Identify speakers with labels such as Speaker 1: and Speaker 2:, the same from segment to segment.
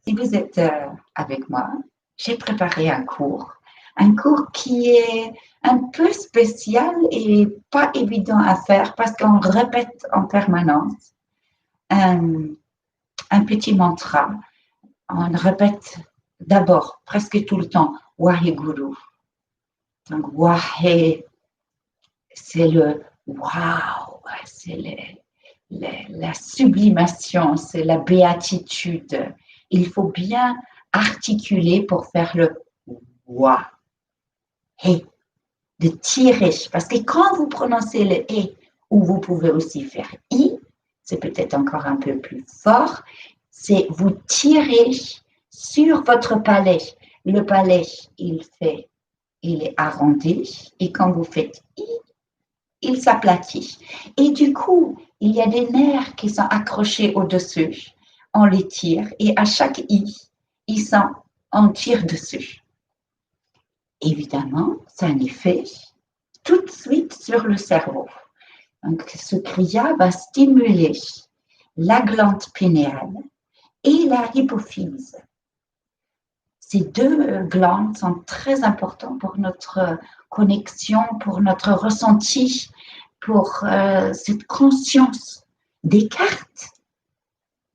Speaker 1: Si vous êtes avec moi, j'ai préparé un cours qui est un peu spécial et pas évident à faire parce qu'on répète en permanence un petit mantra. On répète d'abord, presque tout le temps, Waheguru. Donc, Wahe, c'est le waouh, c'est la sublimation, c'est la béatitude. Il faut bien articuler pour faire le wa. Hey, de tirer. Parce que quand vous prononcez le et, ou vous pouvez aussi faire i, c'est peut-être encore un peu plus fort, c'est vous tirez sur votre palais. Le palais, il est arrondi, et quand vous faites i, il s'aplatit. Et du coup, il y a des nerfs qui sont accrochés au-dessus. On les tire et à chaque i, on tire dessus. Évidemment, ça a un effet tout de suite sur le cerveau. Donc, ce kriya va stimuler la glande pinéale et la hypophyse. Ces deux glandes sont très importantes pour notre connexion, pour notre ressenti, pour cette conscience. Descartes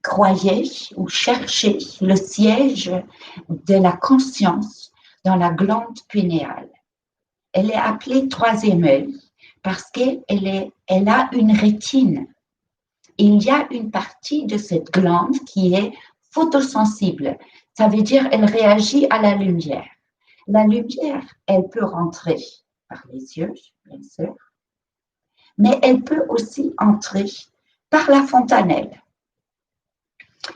Speaker 1: croyait ou cherchait le siège de la conscience dans la glande pinéale. Elle est appelée troisième œil parce qu'elle a une rétine. Il y a une partie de cette glande qui est photosensible. Ça veut dire qu'elle réagit à la lumière. La lumière, elle peut rentrer par les yeux, bien sûr, mais elle peut aussi entrer par la fontanelle.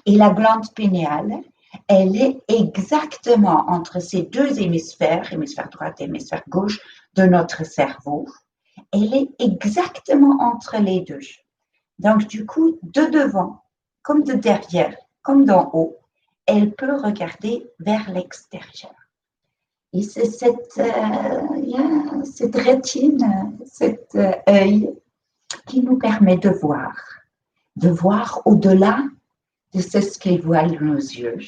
Speaker 1: Et la glande pinéale, elle est exactement entre ces deux hémisphères droit et hémisphère gauche de notre cerveau. Elle est exactement entre les deux. Donc, du coup, de devant, comme de derrière, comme d'en haut, elle peut regarder vers l'extérieur. Et c'est cette rétine, cet œil qui nous permet de voir au-delà de ce qui voit nos yeux.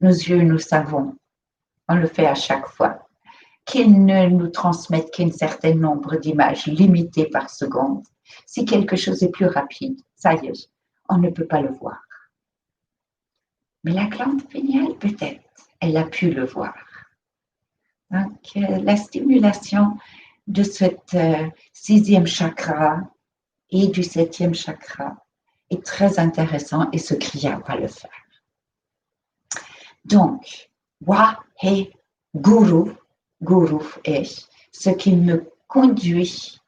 Speaker 1: Nos yeux, nous savons, on le fait à chaque fois, qu'ils ne nous transmettent qu'un certain nombre d'images limitées par seconde. Si quelque chose est plus rapide, ça y est, on ne peut pas le voir. Mais la glande pinéale, peut-être, elle a pu le voir. Donc, la stimulation de ce sixième chakra et du septième chakra est très intéressant et ce kriya va le faire. Donc, Wahe Guru, Guru est ce qui me conduit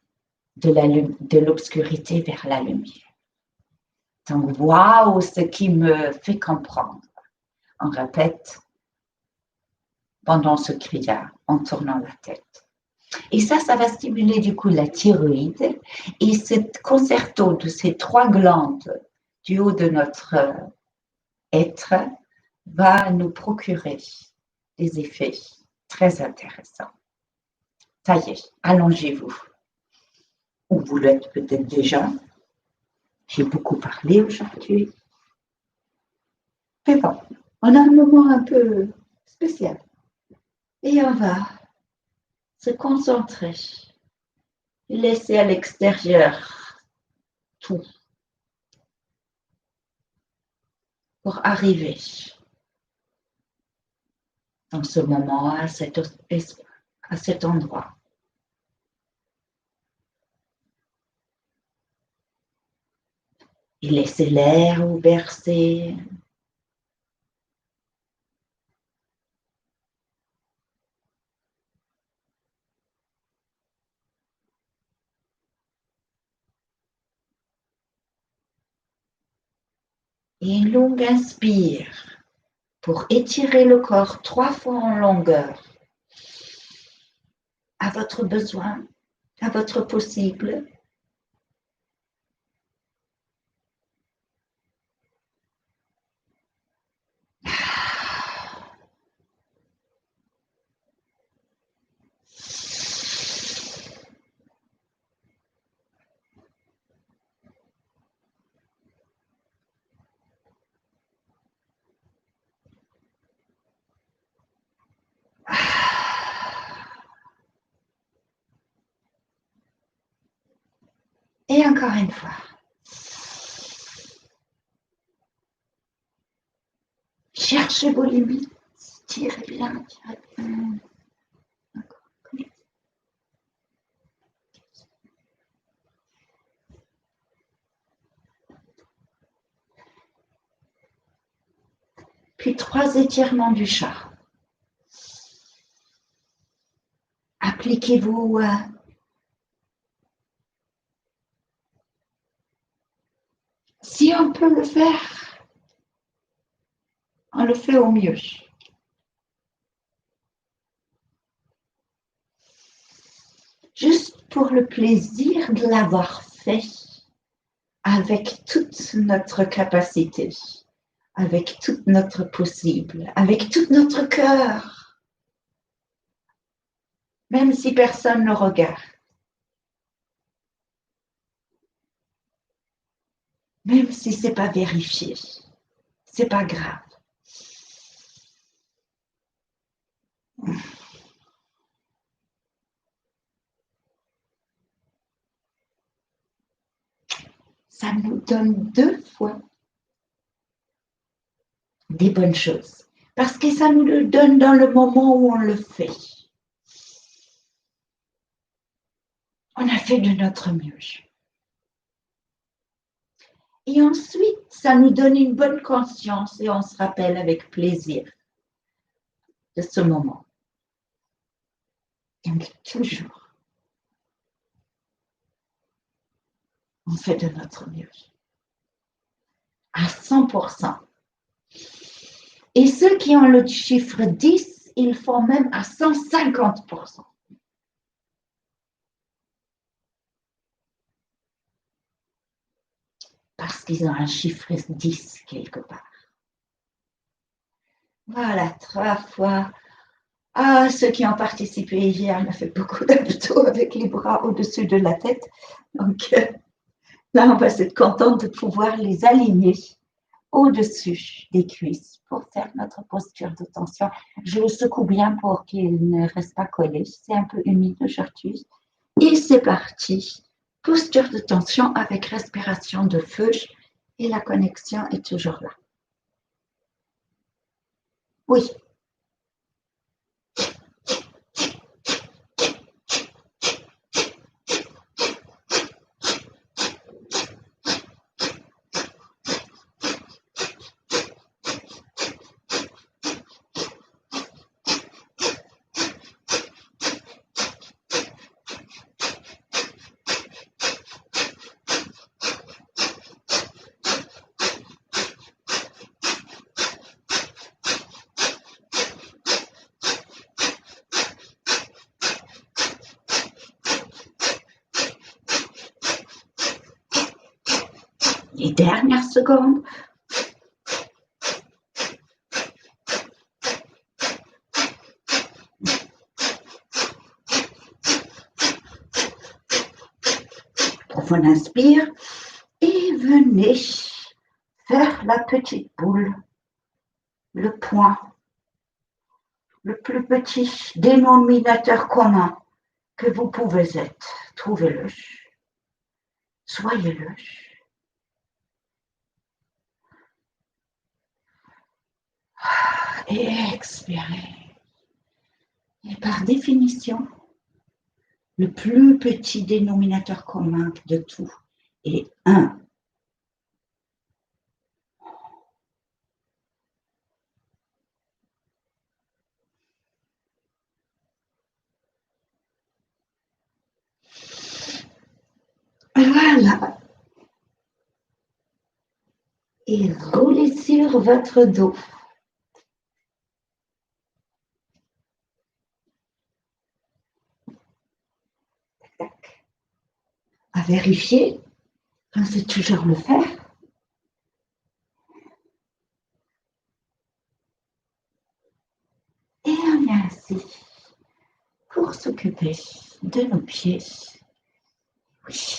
Speaker 1: de l'obscurité vers la lumière. Donc, waouh, ce qui me fait comprendre. On répète pendant ce kriya, en tournant la tête. Et ça va stimuler du coup la thyroïde. Et ce concerto de ces trois glandes du haut de notre être va nous procurer des effets très intéressants. Ça y est, allongez-vous. Ou vous l'êtes peut-être déjà. J'ai beaucoup parlé aujourd'hui. Mais bon, on a un moment un peu spécial. Et on va se concentrer. Laisser à l'extérieur tout pour arriver dans ce moment, à cet endroit. Et laissez l'air vous bercer. Et une longue inspire pour étirer le corps 3 fois en longueur. À votre besoin, à votre possible. Encore une fois. Cherchez vos limites. Tirez bien, tirez bien. Puis 3 étirements du chat. Appliquez-vous si on peut le faire, on le fait au mieux. Juste pour le plaisir de l'avoir fait avec toute notre capacité, avec tout notre possible, avec tout notre cœur, même si personne ne regarde, même si ce n'est pas vérifié, c'est pas grave. Ça nous donne 2 fois des bonnes choses, parce que ça nous le donne dans le moment où on le fait. On a fait de notre mieux. Et ensuite, ça nous donne une bonne conscience et on se rappelle avec plaisir de ce moment. Donc, toujours, on fait de notre mieux. À 100%. Et ceux qui ont le chiffre 10, ils font même à 150%. Parce qu'ils ont un chiffre 10 quelque part. Voilà, 3 fois. Ah, ceux qui ont participé hier, on a fait beaucoup d'abdos avec les bras au-dessus de la tête. Donc là, on va être contente de pouvoir les aligner au-dessus des cuisses pour faire notre posture de tension. Je le secoue bien pour qu'il ne reste pas collé. C'est un peu humide aujourd'hui. Et c'est parti. Posture de tension avec respiration de feu et la connexion est toujours là. Oui. Les dernières secondes. On inspire et venez faire la petite boule, le point, le plus petit dénominateur commun que vous pouvez être. Trouvez-le. Soyez-le. Et expirez. Et par définition, le plus petit dénominateur commun de tout est 1. Voilà. Et roulez sur votre dos. À vérifier, on sait toujours le faire. Et on est ainsi pour s'occuper de nos pieds. Oui.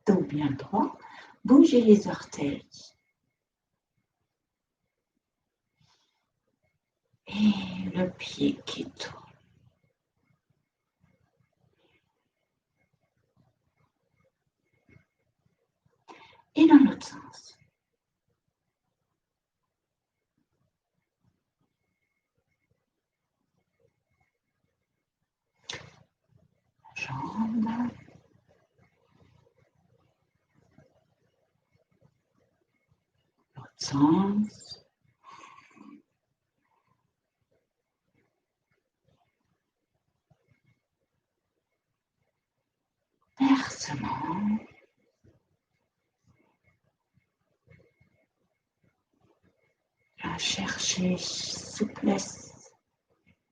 Speaker 1: Dos bien droit. Bougez les orteils. Et le pied qui tourne. Et dans l'autre sens. Jambe. L'autre sens. Versement. À chercher souplesse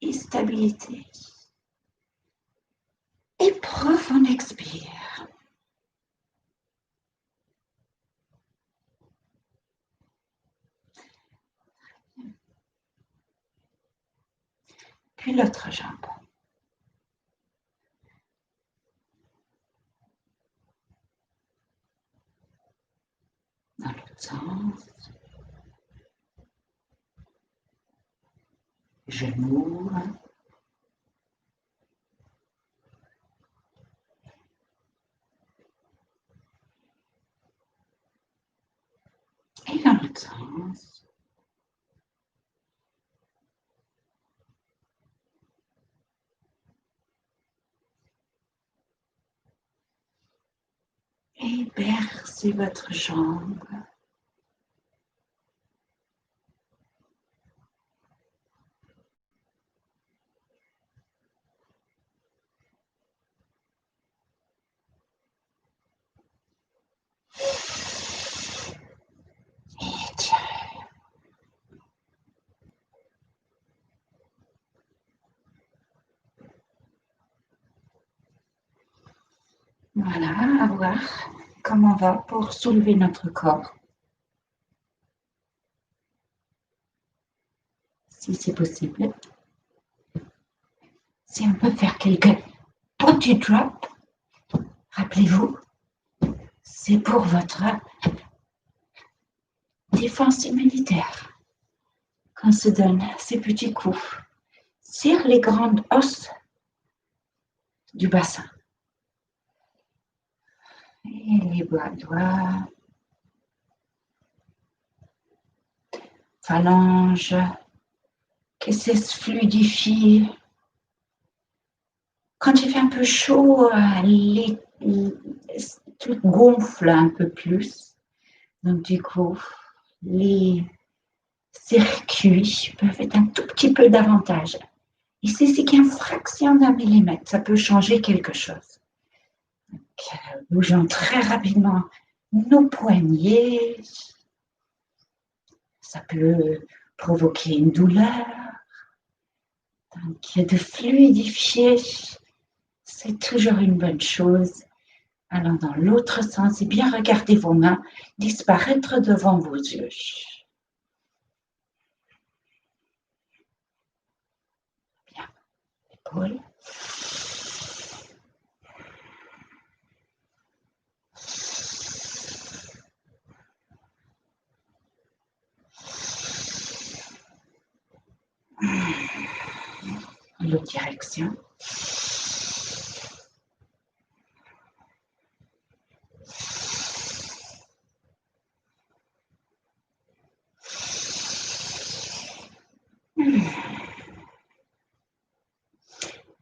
Speaker 1: et stabilité. Et profond expire. Puis l'autre jambe. Dans l'autre sens. Genoux. Et dans l'autre sens. Et bercez votre jambe. Et étirez. Voilà, à voir comment on va pour soulever notre corps. Si c'est possible. Si on peut faire quelques petits drops, rappelez-vous, c'est pour votre défense immunitaire qu'on se donne ces petits coups sur les grandes os du bassin. Et les doigts, phalanges, que ça se fluidifie. Quand il fait un peu chaud, tout gonfle un peu plus. Donc du coup, les circuits peuvent être un tout petit peu davantage. Et c'est qu'une fraction d'un millimètre, ça peut changer quelque chose. Donc, bougeons très rapidement nos poignets. Ça peut provoquer une douleur. Donc, de fluidifier, c'est toujours une bonne chose. Allant dans l'autre sens et bien regardez vos mains disparaître devant vos yeux. Bien, épaule. L'autre direction.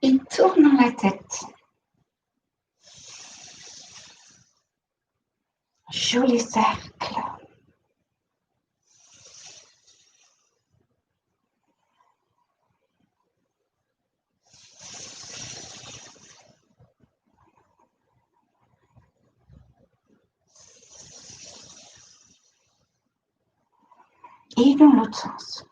Speaker 1: Et tournons la tête. Joli cercle. Et dans l'autre sens.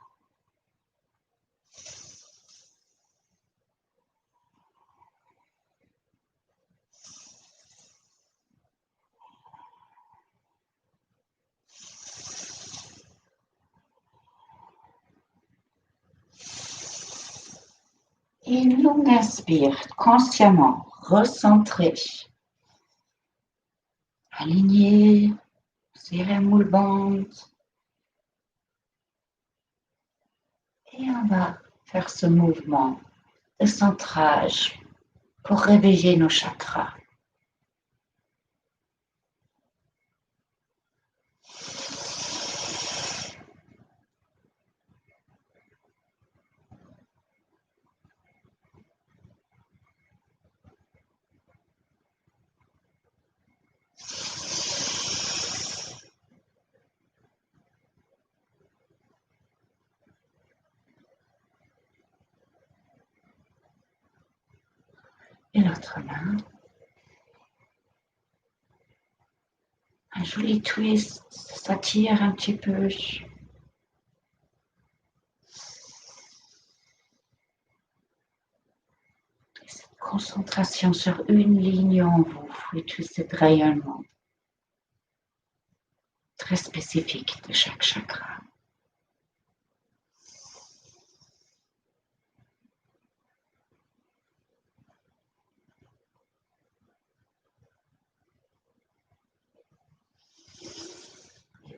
Speaker 1: Et l'on inspire consciemment, recentré. Aligné, serré à moule bande. Et on va faire ce mouvement de centrage pour réveiller nos chakras. Et l'autre main. Un joli twist, ça tire un petit peu. Cette concentration sur une ligne en vous et tout ce rayonnement très spécifique de chaque chakra.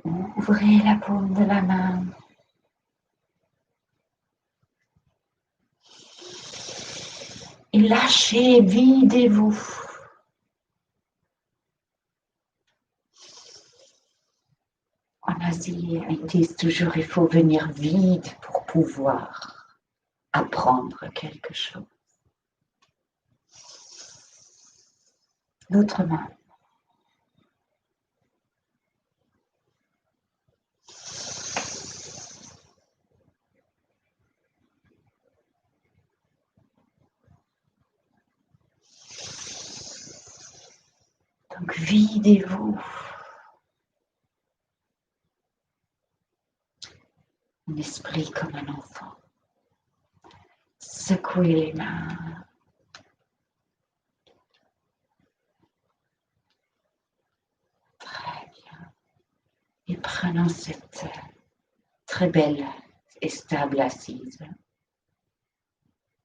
Speaker 1: Ouvrez la paume de la main. Et lâchez, videz-vous. En Asie, ils disent toujours il faut venir vide pour pouvoir apprendre quelque chose. L'autre main. Donc videz-vous. Un esprit comme un enfant. Secouez les mains. Très bien. Et prenons cette très belle et stable assise.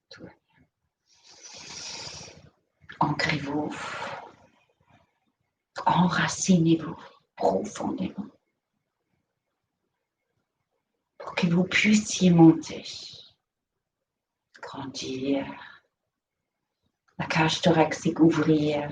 Speaker 1: Tout va bien. Ancrez-vous. Enracinez-vous profondément pour que vous puissiez monter, grandir, la cage thoracique ouvrir,